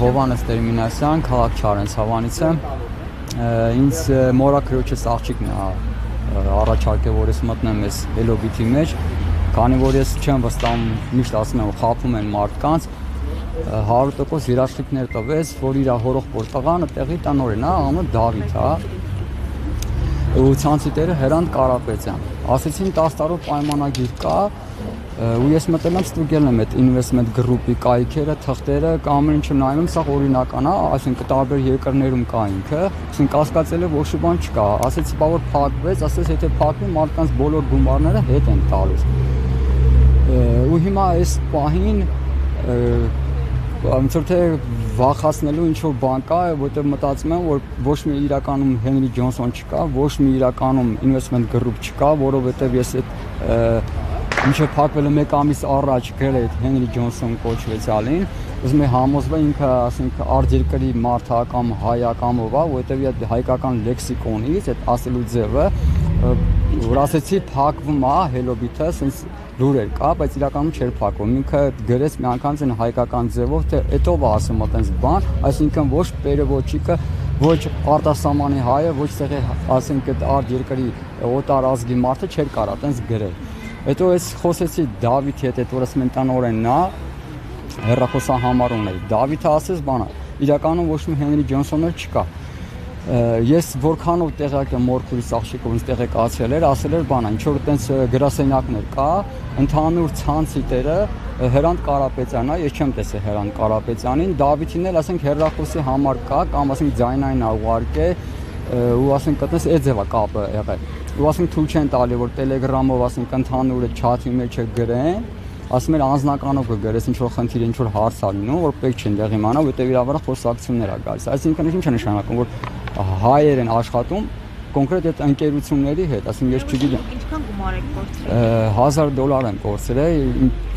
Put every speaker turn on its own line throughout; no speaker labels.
Հովանես Տերմինասյան, քաղաք Չարենց Հավանից եմ։ Ինձ մորաքրոջս աղջիկն է առաջարկել, որ ես մտնեմ այս Hello-Bit-ի մեջ, քանի որ ես չեմ վստահում, միշտ ասում եմ, խաբում են մարդկանց, 100% երաշխիքներ տվեց, որ իր հորոխբոր տղան տեղի տնօրեն է, անունը Դավիթ է։ Ու ցանցիտերը Հրանտ Կարապետյան։ Ասեցին 10 տարով պայմանագիր կա, ու ես մտել եմ ստուգել եմ այդ investment group-ի կայքերը, թղթերը, ամեն ինչը նայում եմ, սա օրինական է, այսինքն տարբեր երկրներում կա ինքը, այսինքն կասկածել եմ, ոչ մի բան չկա։ Ասեցի, բա որ փակվեց, ասես եթե փակվի, մարդկանց բոլոր գումարները հետ են տալիս։ Ու հիմա այս պահին ոնց որ թե վախացնելու ինչ որ բան կա, որտեղ մտածում եմ, որ ոչ մի իրականում Հենրի Ջոնսոն չկա, ոչ մի իրականում investment group չկա, որովհետև ես այդ Ինչը փակվել է 1 ամիս առաջ գրետ Հենրի Ջոնսոն կոչվեցյալին, ուզում եմ համոզվել ինքը, ասենք, արտերկրի մարդ կամ հայականով է, որովհետև այդ հայկական լեքսիկոնից այդ ասելու ձևը, որ ասեցի փակվում է Hello-Bit-ը, sense լուրեր կա, բայց իրականում չէր փակվում։ Ինքը գրեց մի անգամ այն հայկական ձևով, թե էտով է ասում այդպես բան, այսինքն ոչ պերևոչիկը, ոչ արտասահմանի հայը, ոչ տեղի, ասենք, այդ արտերկրի օտար ազգի մարդը չէր կարող այդպես գրել։ Հետո ես խոսեցի Դավիթի հետ, որ ասում են տնօրենն է, հեռախոսահամարում էր։ Դավիթը ասեց բանը, իրականում ոչ մի Հենրի Ջոնսոնը չկա։ Ես որքանով տեղյակ եմ մորքուրիս աղջիկով ինձ տեղեկացրել էր, ասել էր բանը, ինչ որ այդպես գրասենյակներ կա, ընդհանուր ցանցիտերը Հրանտ Կարապետյանն է, ես չեմ տեսել Հրանտ Կարապետյանին, Դավիթին էլ ասենք հեռախոսի համար կա, կամ ասենք ձայնային ուղարկե, ու ասենք այդպես այդ ձևա կապը եղել։ Ու ասենք թույլ չեն տալի, որ Telegram-ով ասենք ընդհանուր չաթի մեջ գրեն, ասում են անձնականով կգրես, ինչ որ խնդիր, ինչ որ հարց ա լինում, որ պետք չեն դեղ իմանա, որտեղ իր վրա խոսակցություններ ա գալիս։ Այսինքն ինչ է նշանակում, որ հայեր են աշխատում կոնկրետ այդ ընկերությունների հետ, ասենք ես չգիտեմ։
Ինչքան գումար եք կորցրել։
$1000 են կորցրել,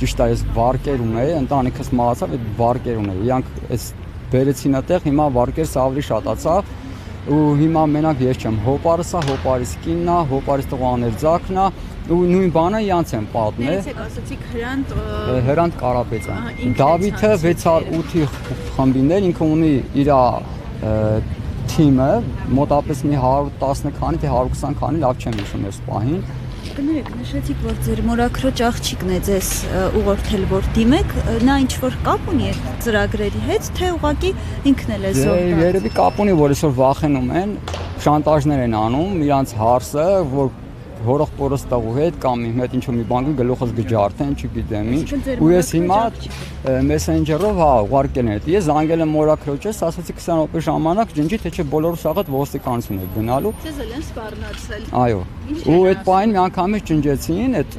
ճիշտ է, ես վարկեր ունեի, ընտանիքս մահացավ, այդ վարկեր ունեի։ Իրանք այս բերեցին այդտեղ, հիմա վարկերս ավելի շատացավ։ Ու հիմա մենակ ես չեմ, հոպարս է, հոպարիս կինն է, հոպարիս տղաներ ձակն է, ու նույն բանը իրանց են պատմել։
Դերից եք ասացիք
Հրանտ Կարապետյան։ Դավիթը 608-ի խմբիներ, ինքը ունի իր թիմը, մոտապես մի 110 քանի, թե 120 քանի, լավ չեմ հիշում այս պահին։
Կներեք, նշեցիք, որ ձեր մորաքրոջ աղջիկն է ձեզ ուղղորդել, որ դիմեք, նա ինչ-որ կապ ունի այդ ծրագրերի հետ, թե ուղղակի ինքն էլ է զոհվել։
Երևի կապ ունի, որ այսօր վախենում են, շանտաժներ են անում, իրանց հարսը, որ հորոխբորս տղու հետ կամ իմ հետ ինչ-որ մի բան գլուխս գջարդեն, չգիտեմ ինչ։ Ու ես հիմա Messenger-ով ուղարկել եմ։ Ես զանգել եմ մորաքրոջս, ասացի 20 րոպե ժամանակ ջնջի, թե չէ բոլորս աղդ ոստիկանություն է գնալու։
Ձեզ էլ են սպառնացել։
Այո։ Ու այդ պահին մի անգամից ջնջեցին այդ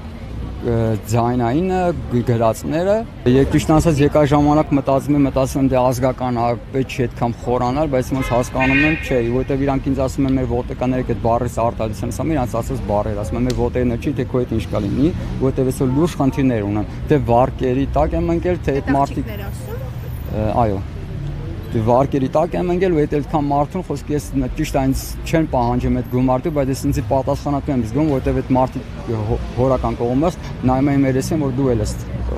ձայնայինը, գրածները։ Երկիշն ասած եկա ժամանակ մտածում եմ դե ազգական պետք չի այդքան խորանալ, բայց ոնց հասկանում եմ, չէ, որովհետև իրանք ինձ ասում են մեր ոտեկաները այդ բառերս արտադրության, ասում իրանք ասած բառեր, ասում են մեր ոտերն չի, թե քո հետ ինչ կա լինի, որովհետև այսօր լուրջ խնդիրներ ունեն, թե վարկերի տակ եմ ընկել, թե այդ մարդիկ այո վարկերի տակ եմ ընկել ու այդքան մարդուն խոսք ես ճիշտ այնց չեն պահանջում այդ գումարտը, բայց ես ինձ պատասխանատու եմ զգում, որովհետև այդ մարդիկ հորական կողմից նայում են մեր էսեն, որ դու էլ ես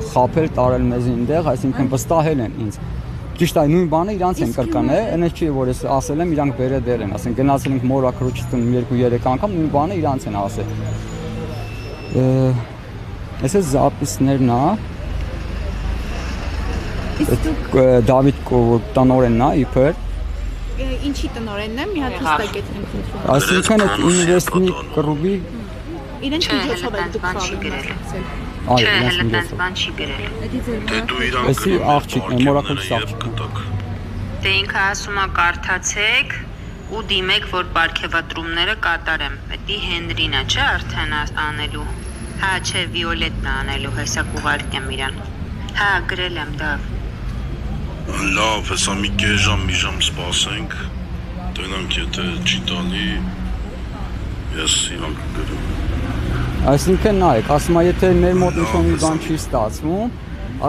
խաբել, տարել մեզ այնտեղ, այսինքն վստահել են ինձ։ Ճիշտ է, նույն բանը իրանց են կրկնել, այնպես չի որ ես ասել եմ, իրանք վերեդել են, ասենք գնացել ենք մորաքրոջից 2-3 անգամ, նույն բանը իրանց են ասել։ Այսպես զապիսներն է Դավիթ տնօրենն է իբր։
Ինչի տնօրենն է, մի հատ հստակեցնենք ինքնություն։
Այսինքն այդ investment group-ի
իրենց միջոցով եք դուք խաղացել։
Այո, իրենց միջոցով։
Բան չի գրել։
Դե դու
իրան
Էսի աղջիկն է, մորաքրոջից աղջիկն։
Դե ինքը ասում է կարդացեք ու դիմեք, որ պարգևատրումները կատարեմ։ Դա Հենրին է, չէ՞ արդեն անելու։ Հա, չէ, Վիոլետն է անելու, հեսա կուղարկեմ իրան։ Հա, գրել եմ դա։
Լավ, հեսա մի ժամ սպասենք, տնանք եթե չի տալի, ես իրանք գրում։
Այսինքն նայեք, ասում է եթե մեր մոտ ինչ-որ մի բան չի ստացվում,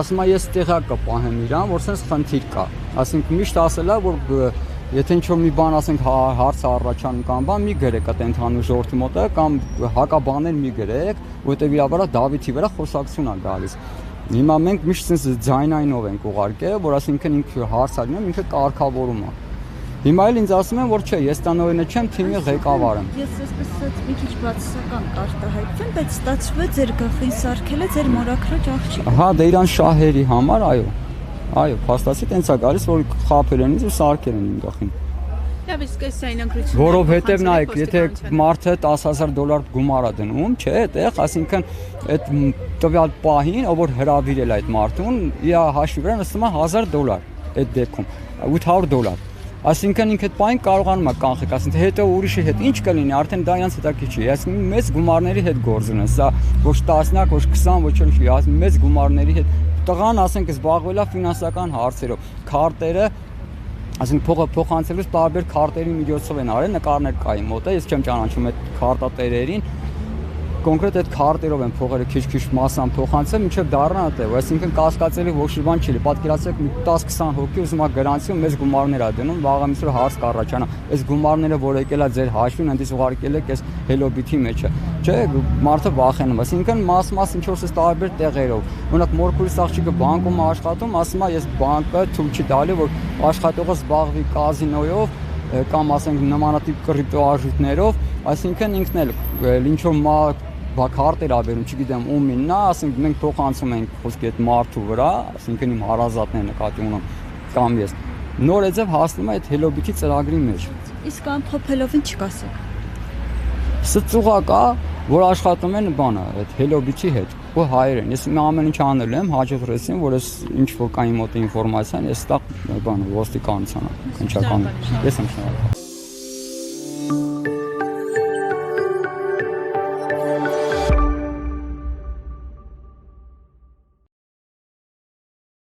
ասում է ես տեղակ կպահեմ իրան, որ sense խնդիր կա։ Այսինքն միշտ ասելա, որ եթե ինչ-որ մի բան ասենք հարց առաջանում կամ բան, մի գրեք այդ ընդհանուր ժողովրդի մոտ կամ հակաբաներ մի գրեք, որտեղ իր վրա Դավիթի վրա խոսակցություն է գալիս։ Հիմա մենք միշտ sense ձայնայինով ենք ուղարկել, որ ասինքն ինքը հարցակն է, ինքը կարգավորում է։ Հիմա էլ ինձ ասում են, որ չէ, ես տնօրենը չեմ, թիմի ղեկավարը։
Ես այսպես մի քիչ բացասական կարտահայտվեմ, բայց ստացվում է ձեր գլխին սարքել է ձեր մորաքրոջ աղջիկը։
Հա, դե իրան շահերի համար, այո։ Այո, փաստացի տենց է գալիս, որ խաբել են ինձ ու սարքել են իմ գլխին։
Լավ, իսկ այս այնագրությունը
Որովհետև նայեք, եթե մարդը $10,000 գումար է դնում, չէ, այդտեղ, ասինքն այդ տվյալ պահին, ով որ հրավիրել է այդ մարդուն, իր հաշվի վրա նստում է $1,000 այդ դեպքում, $800։ Այսինքն ինքը այդ պահին կարողանում է կանխել, ասինքն հետո ուրիշի հետ ինչ կլինի, արդեն դա իրանց հետաքրքիր չի։ Այսինքն մեծ գումարների հետ գործ ունեն, սա ոչ տասնյակ, ոչ 20, ոչ էլ չի, ասում մեծ գումարների հետ։ Տղան ասենք զբաղվել է ֆինանսական հարցերով, քարտերը ասենք փողը փոխանցելուց տարբեր քարտերի միջոցով են արել, նկարներ կային մոտ է, ես չեմ ճանաչում այդ քարտատերերին, կոնկրետ այդ քարտերով են փողերը քիչ-քիչ մասամբ փոխանցել, մինչև դառնա այդտեղ, այսինքն կասկածելի ոչ մի բան չի, պատկերացրեք 10-20 հոգի ուզում է գրանցի ու մեծ գումարներ է դնում, վաղը միսը հարց կառաջանա, այս գումարները, որ եկել է ձեր հաշվին, այնտես ուղարկել եք այս Hello-Bit-ի մեջը, չէ, մարդը վախենում, այսինքն մաս ինչ որ տարբեր տեղերով, օրինակ մորքուրիս աղջիկը բանկում է աշխատում, ասում է ես բանկը թույլ չի տալի, որ աշխատողը զբաղվի կազինոյով կամ ասենք նմանատիպ կրիպտոարժույթներով, այսինքն ինքն էլ ինչ որ քարտեր աբերում, չգիտեմ ումին նա, ասենք մենք փոխանցում ենք խոսքի այդ մարդու վրա, ասինքն իմ հարազատներ նկատի ունեմ կամ ես նորեձև հասնում է այդ Hello-Bit-ի ծրագրի մեջ։
Իսկ ամփոփելով ինչ կասեք։
Սա ծուղակ է, որ աշխատում են բանը, այդ Hello-Bit-ի հետ ու հայերեն։ Ես ամեն ինչ անելու եմ, հաջողեցին, որ ես ինչ որ կային մոտ ինֆորմացիան, ես տակ բանը ոստիկանության, քննչական։ Ես եմ շնորհակալ։